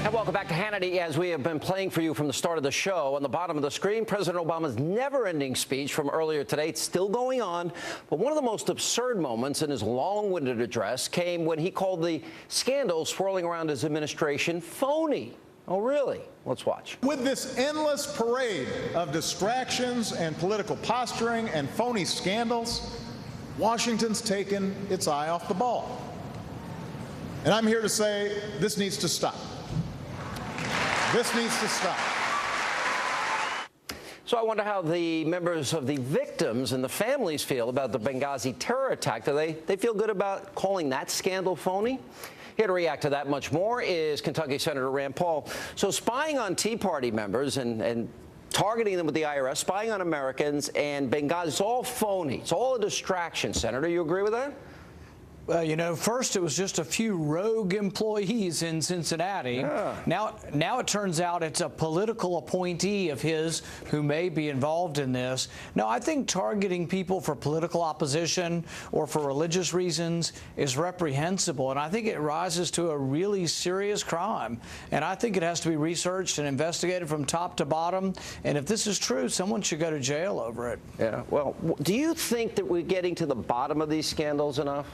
And welcome back to Hannity. As we have been playing for you from the start of the show, on the bottom of the screen, President Obama's never-ending speech from earlier today. It's still going on, but one of the most absurd moments in his long-winded address came when he called the scandal swirling around his administration phony. Oh, really? Let's watch. With this endless parade of distractions and political posturing and phony scandals, Washington's taken its eye off the ball. And I'm here to say this needs to stop. This needs to stop. So I wonder how the members of the victims and the families feel about the Benghazi terror attack. Do they feel good about calling that scandal phony? Here to react to that much more is Kentucky Senator Rand Paul. So spying on Tea Party members and targeting them with the IRS, spying on Americans and Benghazi, it's all phony. It's all a distraction, Senator. You agree with that? Well, you know, first it was just a few rogue employees in Cincinnati. Yeah. Now it turns out it's a political appointee of his who may be involved in this. No, I think targeting people for political opposition or for religious reasons is reprehensible, and I think it rises to a really serious crime. And I think it has to be researched and investigated from top to bottom. And if this is true, someone should go to jail over it. Yeah. Well, do you think that we're getting to the bottom of these scandals enough?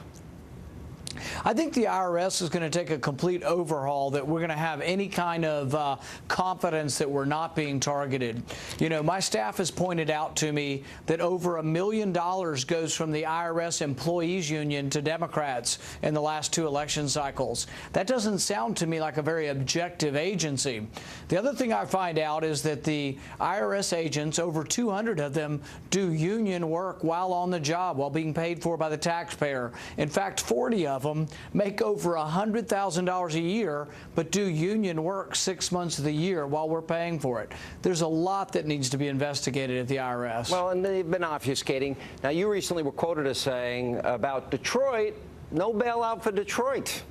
I think the IRS is going to take a complete overhaul, that we're going to have any kind of confidence that we're not being targeted. You know, my staff has pointed out to me that over $1 million goes from the IRS Employees Union to Democrats in the last 2 election cycles. That doesn't sound to me like a very objective agency. The other thing I find out is that the IRS agents, over 200 of them, do union work while on the job, while being paid for by the taxpayer. In fact, 40 of them make over $100,000 a year, but do union work 6 months of the year while we're paying for it. There's a lot that needs to be investigated at the IRS. Well, and they've been obfuscating. Now, you recently were quoted as saying about Detroit, no bailout for Detroit.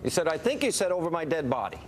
You said, I think you said, over my dead body.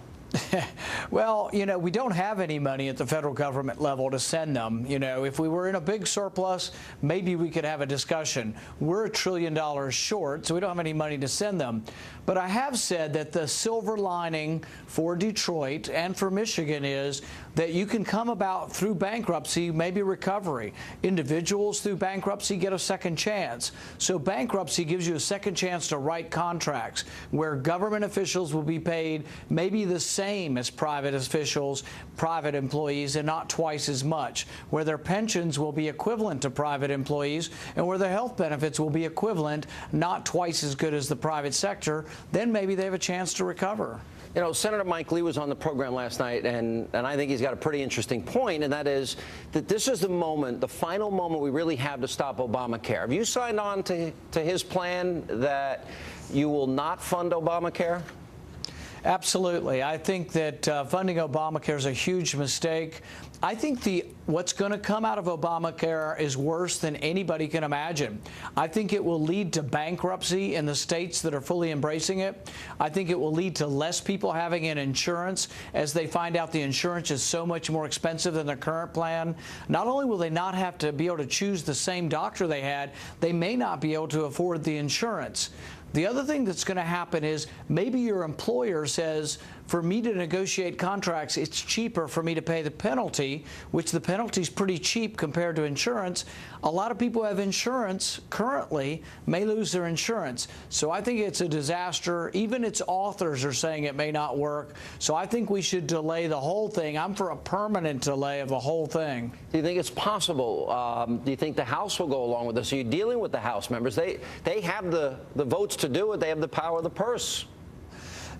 Well, you know, we don't have any money at the federal government level to send them. You know, if we were in a big surplus, maybe we could have a discussion. We're $1 trillion short, so we don't have any money to send them. But I have said that the silver lining for Detroit and for Michigan is that you can come about through bankruptcy, maybe recovery. Individuals through bankruptcy get a second chance. So bankruptcy gives you a second chance to write contracts where government officials will be paid maybe the same as private officials, private employees, and not twice as much, where their pensions will be equivalent to private employees and where their health benefits will be equivalent, not twice as good as the private sector. Then maybe they have a chance to recover. You know, Senator Mike Lee was on the program last night, and I think he's got a pretty interesting point, and that is that this is the moment, the final moment we really have to stop Obamacare. Have you signed on to his plan that you will not fund Obamacare? Absolutely. I think that funding Obamacare is a huge mistake. I think what's going to come out of Obamacare is worse than anybody can imagine. I think it will lead to bankruptcy in the states that are fully embracing it. I think it will lead to less people having an insurance as they find out the insurance is so much more expensive than their current plan. Not only will they not have to be able to choose the same doctor they had, they may not be able to afford the insurance. The other thing that's going to happen is maybe your employer says, for me to negotiate contracts, it's cheaper for me to pay the penalty, which the penalty is pretty cheap compared to insurance. A lot of people who have insurance currently may lose their insurance. So I think it's a disaster. Even its authors are saying it may not work. So I think we should delay the whole thing. I'm for a permanent delay of the whole thing. Do you think it's possible? Do you think the House will go along with this? Are you dealing with the House members? They have the votes to do it. They have the power of the purse.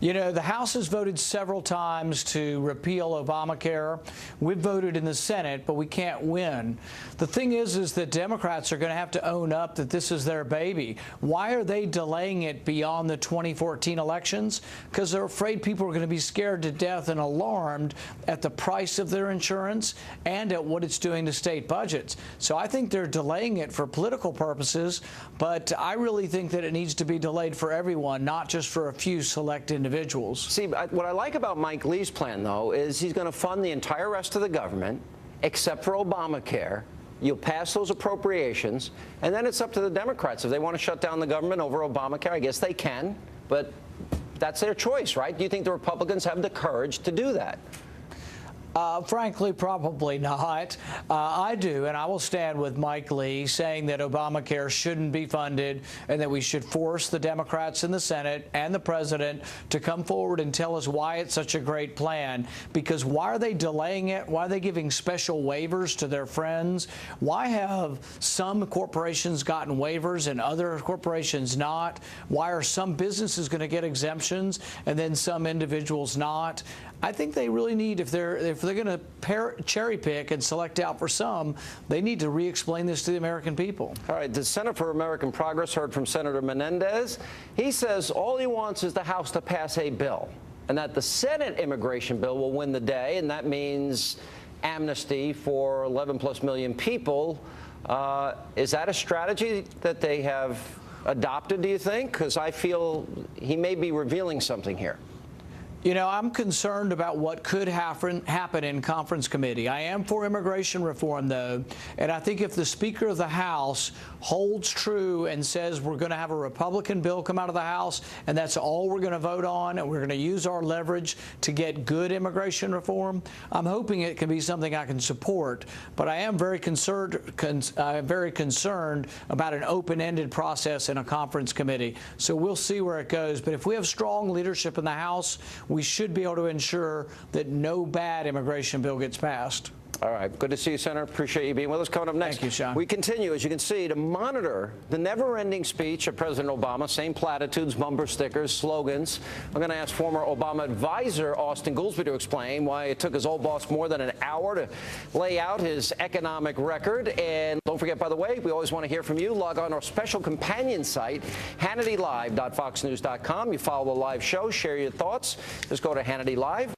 You know, the House has voted several times to repeal Obamacare. We've voted in the Senate, but we can't win. The thing is that Democrats are going to have to own up that this is their baby. Why are they delaying it beyond the 2014 elections? Because they're afraid people are going to be scared to death and alarmed at the price of their insurance and at what it's doing to state budgets. So I think they're delaying it for political purposes, but I really think that it needs to be delayed for everyone, not just for a few select individuals. See, what I like about Mike Lee's plan, though, is he's going to fund the entire rest of the government, except for Obamacare. You'll pass those appropriations, and then it's up to the Democrats. If they want to shut down the government over Obamacare, I guess they can, but that's their choice, right? Do you think the Republicans have the courage to do that? Frankly, probably not. I do, and I will stand with Mike Lee saying that Obamacare shouldn't be funded and that we should force the Democrats in the Senate and the president to come forward and tell us why it's such a great plan. Because why are they delaying it? Why are they giving special waivers to their friends? Why have some corporations gotten waivers and other corporations not? Why are some businesses going to get exemptions and then some individuals not? I think they really need, if they're going to cherry pick and select out for some, they need to re-explain this to the American people. All right, the Center for American Progress heard from Senator Menendez. He says all he wants is the House to pass a bill, and that the Senate immigration bill will win the day, and that means amnesty for 11+ million people. Is that a strategy that they have adopted, do you think? Because I feel he may be revealing something here. You know, I'm concerned about what could happen in conference committee. I am for immigration reform, though, and I think if the Speaker of the House holds true and says we're going to have a Republican bill come out of the House and that's all we're going to vote on and we're going to use our leverage to get good immigration reform, I'm hoping it can be something I can support. But I am very concerned about an open-ended process in a conference committee. So we'll see where it goes. But if we have strong leadership in the House, we should be able to ensure that no bad immigration bill gets passed. All right. Good to see you, Senator. Appreciate you being with us. Coming up next, thank you, Sean. We continue, as you can see, to monitor the never-ending speech of President Obama. Same platitudes, bumper stickers, slogans. I'm going to ask former Obama advisor Austin Goolsbee to explain why it took his old boss more than an hour to lay out his economic record. And don't forget, by the way, we always want to hear from you. Log on our special companion site, HannityLive.foxnews.com. You follow the live show, share your thoughts. Just go to Hannity Live.